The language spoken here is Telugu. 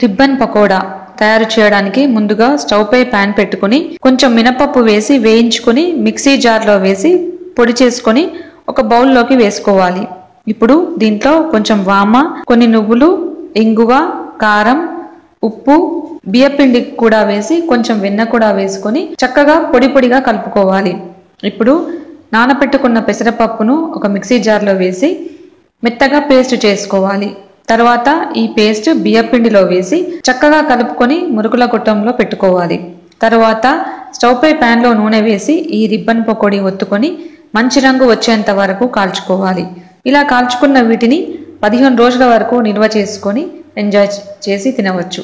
రిబ్బన్ పకోడా తయారు చేయడానికి ముందుగా స్టవ్ పై పాన్ పెట్టుకుని కొంచెం మినపప్పు వేసి వేయించుకొని మిక్సీ జార్లో వేసి పొడి చేసుకొని ఒక బౌల్లోకి వేసుకోవాలి. ఇప్పుడు దీంట్లో కొంచెం వామ, కొన్ని నువ్వులు, ఇంగువ, కారం, ఉప్పు, బియ్యపిండి కూడా వేసి కొంచెం వెన్న కూడా వేసుకొని చక్కగా పొడి పొడిగా కలుపుకోవాలి. ఇప్పుడు నానబెట్టుకున్న పెసరపప్పును ఒక మిక్సీ జార్లో వేసి మెత్తగా పేస్ట్ చేసుకోవాలి. తర్వాత ఈ పేస్ట్ బియ్యపిండిలో వేసి చక్కగా కలుపుకొని మురుకుల గొట్టంలో పెట్టుకోవాలి. తర్వాత స్టవ్ పై ప్యాన్లో నూనె వేసి ఈ రిబ్బన్ పకోడీ ఒత్తుకొని మంచి రంగు వచ్చేంత వరకు కాల్చుకోవాలి. ఇలా కాల్చుకున్న వీటిని 15 రోజుల వరకు నిల్వ చేసుకొని ఎంజాయ్ చేసి తినవచ్చు.